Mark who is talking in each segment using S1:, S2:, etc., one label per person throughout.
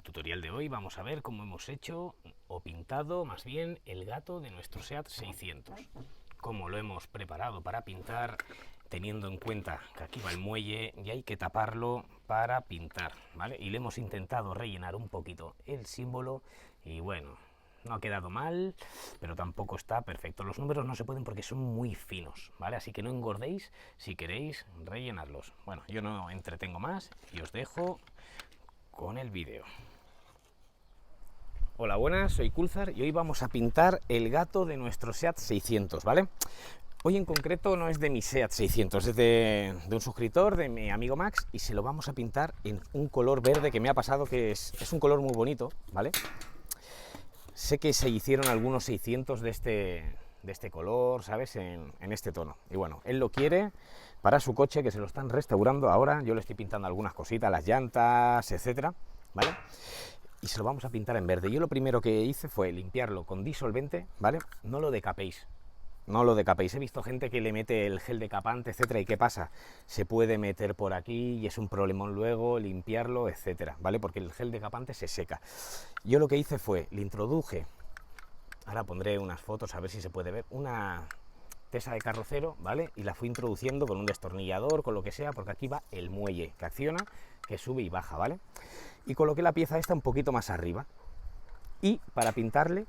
S1: tutorial de hoy vamos a ver cómo hemos hecho o pintado más bien el gato de nuestro SEAT 600. Cómo lo hemos preparado para pintar, teniendo en cuenta que aquí va el muelle y hay que taparlo para pintar, ¿vale? Y le hemos intentado rellenar un poquito el símbolo y bueno, no ha quedado mal, pero tampoco está perfecto. Los números no se pueden porque son muy finos, ¿vale? Así que no engordéis si queréis rellenarlos. Bueno, yo no entretengo más y os dejo con el vídeo. Hola, buenas, soy Kulzar y hoy vamos a pintar el gato de nuestro SEAT 600, ¿vale? Hoy en concreto no es de mi SEAT 600, es de un suscriptor, de mi amigo Max, y se lo vamos a pintar en un color verde que me ha pasado, que es un color muy bonito, ¿vale? Sé que se hicieron algunos 600 de este color, ¿sabes? En este tono. Y bueno, él lo quiere para su coche, que se lo están restaurando ahora. Yo le estoy pintando algunas cositas, las llantas, etcétera, ¿vale? Y se lo vamos a pintar en verde. Yo lo primero que hice fue limpiarlo con disolvente, ¿vale? No lo decapéis. No lo decapéis. He visto gente que le mete el gel decapante, etcétera. ¿Y qué pasa? Se puede meter por aquí y es un problemón luego limpiarlo, etcétera, ¿vale? Porque el gel decapante se seca. Yo lo que hice fue, le introduje, ahora pondré unas fotos a ver si se puede ver, una tesa de carrocero, ¿vale? Y la fui introduciendo con un destornillador, con lo que sea, porque aquí va el muelle que acciona, que sube y baja, ¿vale? Y coloqué la pieza esta un poquito más arriba. Y para pintarle,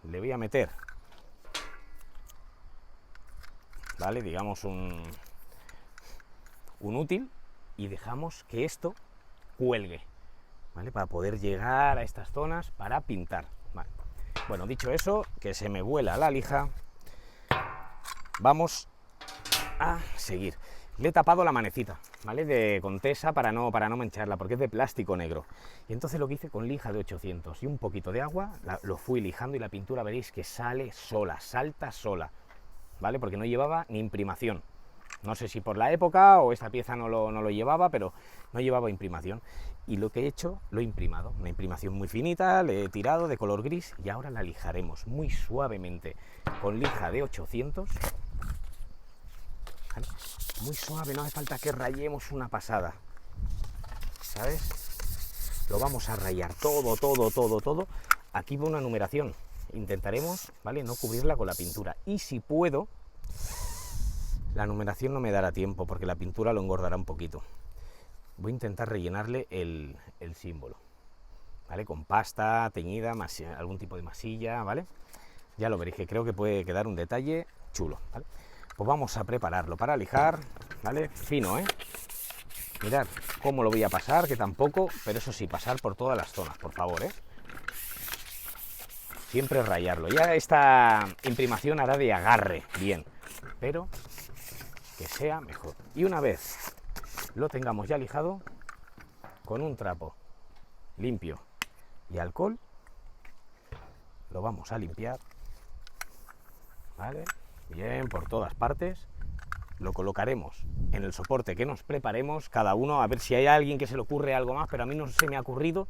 S1: le voy a meter, ¿vale? Digamos un útil, y dejamos que esto cuelgue, ¿vale? Para poder llegar a estas zonas para pintar, ¿vale? Bueno, dicho eso, que se me vuela la lija, vamos a seguir. Le he tapado la manecita, ¿vale? Con tesa para no mancharla, porque es de plástico negro. Y entonces lo que hice con lija de 800 y un poquito de agua, lo fui lijando y la pintura veréis que sale sola, salta sola, ¿vale? Porque no llevaba ni imprimación. No sé si por la época o esta pieza no lo llevaba, pero no llevaba imprimación. Y lo que he hecho, lo he imprimado. Una imprimación muy finita, le he tirado de color gris y ahora la lijaremos muy suavemente con lija de 800. ¿Vale? Muy suave, no hace falta que rayemos una pasada, ¿sabes? Lo vamos a rayar todo. Aquí va una numeración. Intentaremos, ¿vale? No cubrirla con la pintura. Y si puedo, la numeración no me dará tiempo porque la pintura lo engordará un poquito. Voy a intentar rellenarle el símbolo, ¿vale? Con pasta teñida, algún tipo de masilla, ¿vale? Ya lo veréis, que creo que puede quedar un detalle chulo, ¿vale? Pues vamos a prepararlo para lijar, ¿vale? Fino, ¿eh? Mirad cómo lo voy a pasar, que tampoco, pero eso sí, pasar por todas las zonas, por favor, ¿eh? Siempre rayarlo. Ya esta imprimación hará de agarre, bien, pero que sea mejor. Y una vez lo tengamos ya lijado, con un trapo limpio y alcohol, lo vamos a limpiar, ¿vale? Bien, por todas partes. Lo colocaremos en el soporte que nos preparemos, cada uno, a ver si hay alguien que se le ocurre algo más, pero a mí no se me ha ocurrido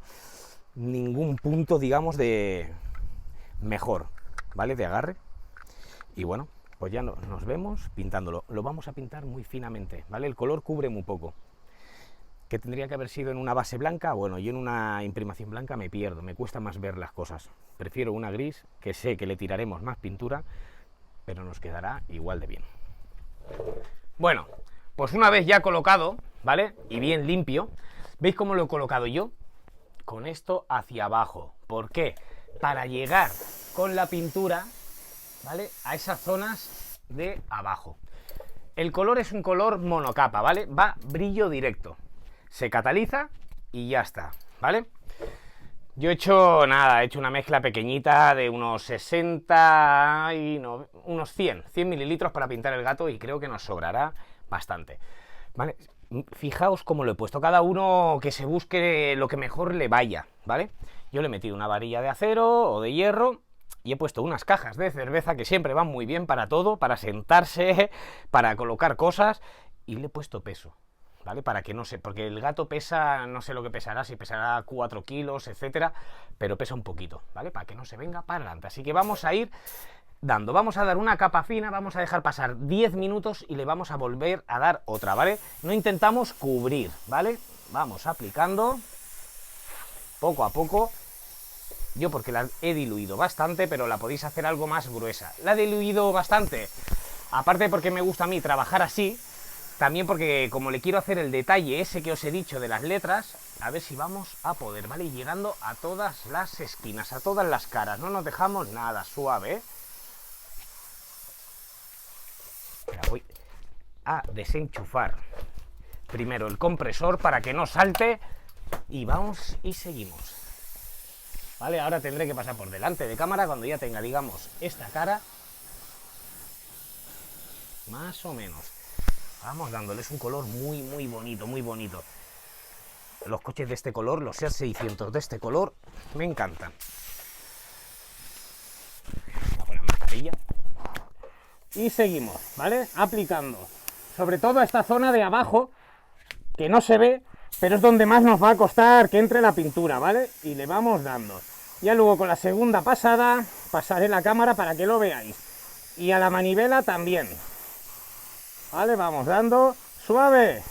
S1: ningún punto, digamos, de mejor, ¿vale? De agarre. Y bueno, pues ya nos vemos pintándolo. Lo vamos a pintar muy finamente, ¿vale? El color cubre muy poco. ¿Que tendría que haber sido en una base blanca? Bueno, yo en una imprimación blanca me pierdo, me cuesta más ver las cosas. Prefiero una gris, que sé que le tiraremos más pintura, pero nos quedará igual de bien. Bueno, pues una vez ya colocado, ¿vale? Y bien limpio, ¿veis cómo lo he colocado yo? Con esto hacia abajo. ¿Por qué? Para llegar con la pintura, ¿vale? A esas zonas de abajo. El color es un color monocapa, ¿vale? Va brillo directo. Se cataliza y ya está, ¿vale? Yo he hecho una mezcla pequeñita de unos 60 y no, unos 100 mililitros para pintar el gato y creo que nos sobrará bastante, ¿vale? Fijaos cómo lo he puesto, cada uno que se busque lo que mejor le vaya, ¿vale? Yo le he metido una varilla de acero o de hierro y he puesto unas cajas de cerveza que siempre van muy bien para todo, para sentarse, para colocar cosas, y le he puesto peso, ¿vale? Para que no sé, porque el gato pesa, no sé lo que pesará, si pesará 4 kilos, etcétera, pero pesa un poquito, ¿vale? Para que no se venga para adelante. Así que vamos a ir dando, vamos a dar una capa fina, vamos a dejar pasar 10 minutos y le vamos a volver a dar otra, ¿vale? No intentamos cubrir, ¿vale? Vamos aplicando poco a poco. Yo porque la he diluido bastante, pero la podéis hacer algo más gruesa. La he diluido bastante, aparte porque me gusta a mí trabajar así, también porque como le quiero hacer el detalle ese que os he dicho de las letras, a ver si vamos a poder, ¿vale? Llegando a todas las esquinas, a todas las caras, no nos dejamos nada, suave, ¿eh? La voy a desenchufar primero el compresor para que no salte y vamos y seguimos. Vale, ahora tendré que pasar por delante de cámara cuando ya tenga, digamos, esta cara más o menos. Vamos dándoles un color muy, muy bonito, muy bonito. Los coches de este color, los Seat 600 de este color, me encantan. Voy a poner mascarilla. Y seguimos, ¿vale? Aplicando. Sobre todo a esta zona de abajo, que no se ve, pero es donde más nos va a costar que entre la pintura, ¿vale? Y le vamos dando. Ya luego con la segunda pasada pasaré la cámara para que lo veáis. Y a la manivela también. Vale, vamos dando suave.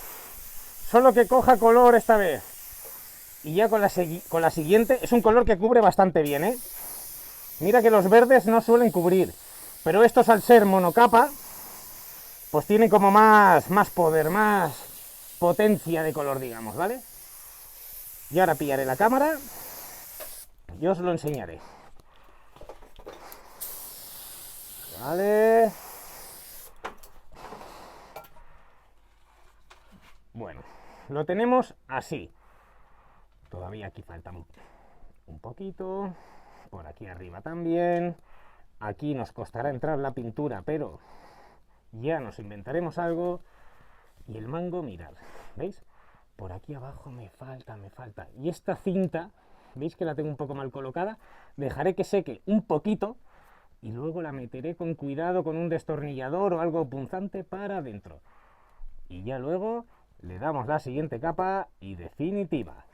S1: Solo que coja color esta vez. Y ya con la siguiente, es un color que cubre bastante bien, ¿eh? Mira que los verdes no suelen cubrir. Pero estos al ser monocapa, pues tienen como más poder, más potencia de color, digamos, ¿vale? Y ahora pillaré la cámara y os lo enseñaré. Vale. Bueno, lo tenemos así. Todavía aquí falta un poquito. Por aquí arriba también. Aquí nos costará entrar la pintura, pero ya nos inventaremos algo. Y el mango, mirad, ¿veis? Por aquí abajo me falta. Y esta cinta, ¿veis que la tengo un poco mal colocada? Dejaré que seque un poquito y luego la meteré con cuidado con un destornillador o algo punzante para adentro. Y ya luego le damos la siguiente capa y definitiva.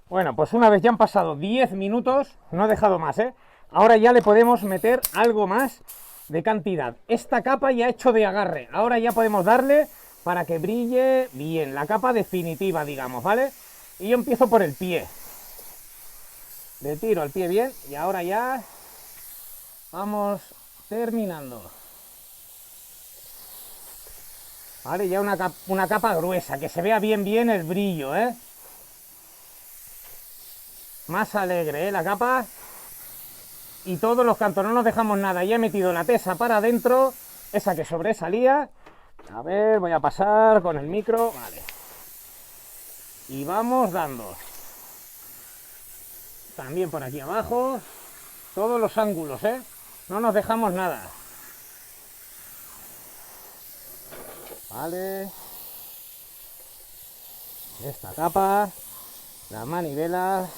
S1: Bueno, pues una vez ya han pasado 10 minutos, no he dejado más, ¿eh? Ahora ya le podemos meter algo más de cantidad. Esta capa ya ha hecho de agarre. Ahora ya podemos darle para que brille bien. La capa definitiva, digamos, ¿vale? Y yo empiezo por el pie. Le tiro el pie bien y ahora ya vamos terminando. Vale, ya una capa gruesa, que se vea bien el brillo, ¿eh? Más alegre, ¿eh? La capa. Y todos los cantos, no nos dejamos nada. Ya he metido la tesa para adentro, esa que sobresalía. A ver, voy a pasar con el micro. Vale. Y vamos dando. También por aquí abajo. Todos los ángulos, ¿eh? No nos dejamos nada. Vale. Esta capa. Las manivelas.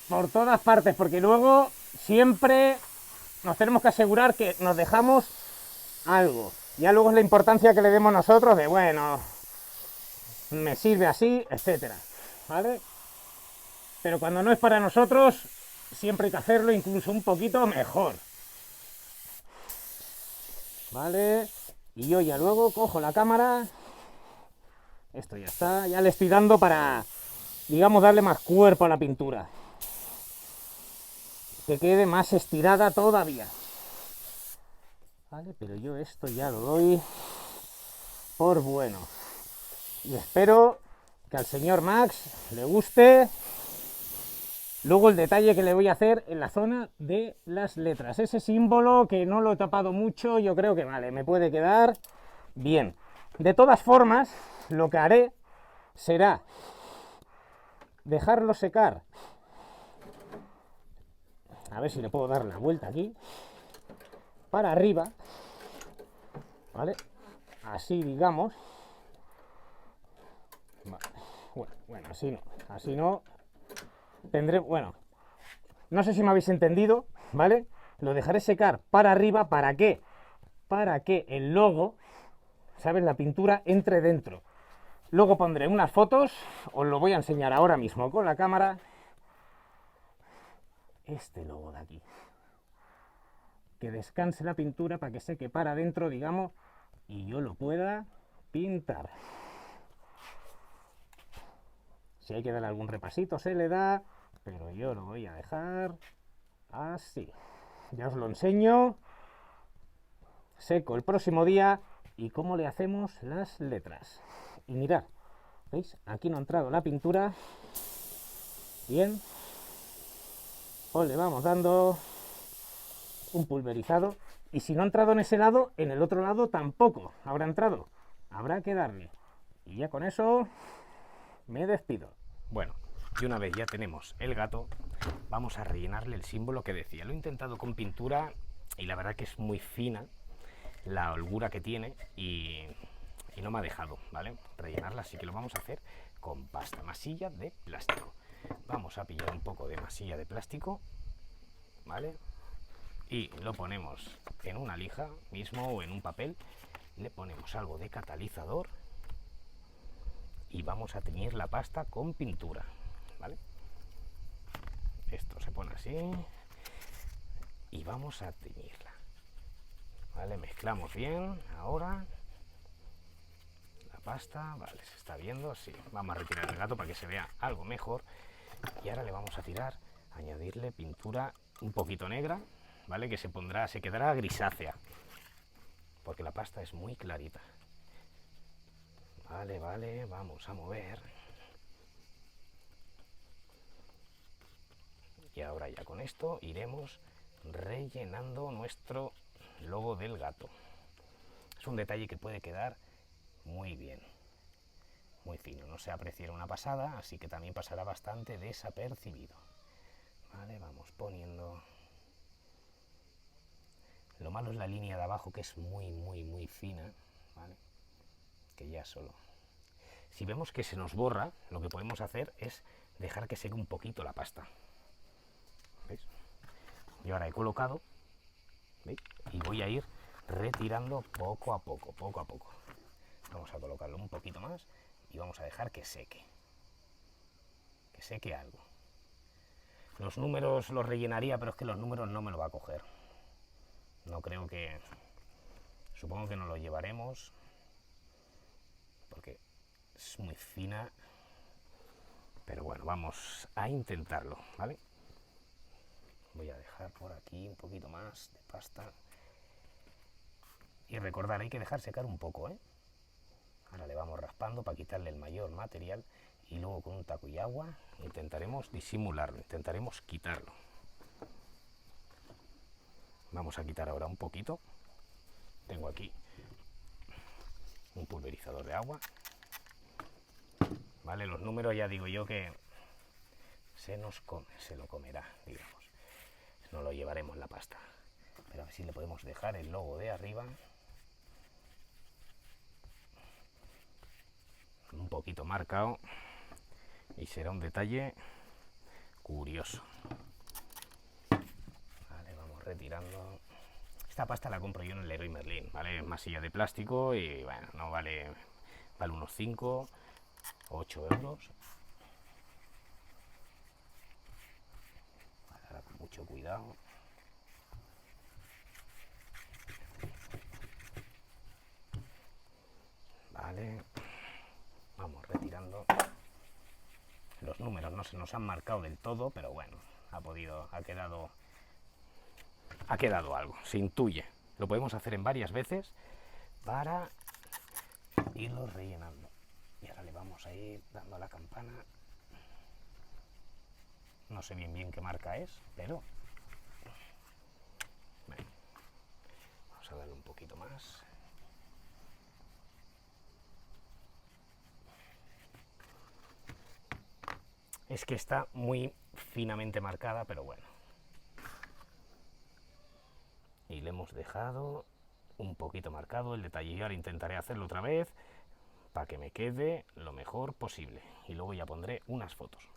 S1: Por todas partes, porque luego siempre nos tenemos que asegurar que nos dejamos algo. Ya luego es la importancia que le demos nosotros de, bueno, me sirve así, etcétera, ¿vale? Pero cuando no es para nosotros, siempre hay que hacerlo incluso un poquito mejor. ¿Vale? Y yo ya luego cojo la cámara. Esto ya está, ya le estoy dando para, digamos, darle más cuerpo a la pintura. Que quede más estirada todavía. Vale, pero yo esto ya lo doy por bueno. Y espero que al señor Max le guste. Luego el detalle que le voy a hacer en la zona de las letras. Ese símbolo que no lo he tapado mucho, yo creo que vale, me puede quedar bien. De todas formas, lo que haré será dejarlo secar. A ver si le puedo dar la vuelta aquí. Para arriba. ¿Vale? Así, digamos. Bueno, así no. Así no. Tendré, bueno, no sé si me habéis entendido, ¿vale? Lo dejaré secar para arriba, ¿para qué? Para que el logo, ¿sabes? La pintura entre dentro. Luego pondré unas fotos, os lo voy a enseñar ahora mismo con la cámara. Este logo de aquí. Que descanse la pintura para que seque para adentro, digamos, y yo lo pueda pintar. Si hay que darle algún repasito se le da, pero yo lo voy a dejar así. Ya os lo enseño. Seco el próximo día y cómo le hacemos las letras. Y mirad, ¿veis? Aquí no ha entrado la pintura. Bien. Pues le vamos dando un pulverizado. Y si no ha entrado en ese lado, en el otro lado tampoco habrá entrado. Habrá que darle. Y ya con eso me despido. Bueno, y una vez ya tenemos el gato, vamos a rellenarle el símbolo que decía. Lo he intentado con pintura y la verdad que es muy fina la holgura que tiene y no me ha dejado, ¿vale? Rellenarla, así que lo vamos a hacer con pasta, masilla de plástico. Vamos a pillar un poco de masilla de plástico, ¿vale? Y lo ponemos en una lija mismo o en un papel, le ponemos algo de catalizador y vamos a teñir la pasta con pintura, ¿vale? Esto se pone así y vamos a teñirla, ¿vale? Mezclamos bien ahora la pasta, vale, se está viendo, sí. Vamos a retirar el gato para que se vea algo mejor y ahora le vamos a añadirle pintura un poquito negra, ¿vale? Que se quedará grisácea porque la pasta es muy clarita. Vale, vale, vamos a mover. Y ahora ya con esto iremos rellenando nuestro logo del gato. Es un detalle que puede quedar muy bien, muy fino, no se apreciará una pasada, así que también pasará bastante desapercibido. Vale, vamos poniendo. Lo malo es la línea de abajo, que es muy fina, ¿vale? Que ya solo. Si vemos que se nos borra, lo que podemos hacer es dejar que seque un poquito la pasta. ¿Veis? Y ahora he colocado, ¿veis? Y voy a ir retirando poco a poco. Vamos a colocarlo un poquito más y vamos a dejar que seque. Que seque algo. Los números los rellenaría, pero es que los números no me lo va a coger. No creo que... Supongo que no lo llevaremos porque es muy fina. Pero bueno, vamos a intentarlo, ¿vale? Voy a dejar por aquí un poquito más de pasta. Y recordar, hay que dejar secar un poco, ¿eh? Ahora le vamos raspando para quitarle el mayor material y luego con un taco y agua intentaremos disimularlo, intentaremos quitarlo. Vamos a quitar ahora un poquito. Tengo aquí un pulverizador de agua. Vale, los números ya digo yo que se lo comerá, digamos. No lo llevaremos la pasta. Pero a ver si le podemos dejar el logo de arriba un poquito marcado y será un detalle curioso. Vale, vamos retirando. Esta pasta la compro yo en el Leroy Merlin, ¿vale? Es masilla de plástico y bueno, no vale unos 5 o 8 euros. Ahora con mucho cuidado. Vale, vamos retirando. Los números no se nos han marcado del todo, pero bueno, ha quedado algo, se intuye. Lo podemos hacer en varias veces para irlo rellenando. Y ahora le vamos a ir dando a la campana. No sé bien qué marca es, pero bueno, vamos a darle un poquito más. Es que está muy finamente marcada, pero bueno. Y le hemos dejado un poquito marcado el detalle. Y ahora intentaré hacerlo otra vez para que me quede lo mejor posible. Y luego ya pondré unas fotos.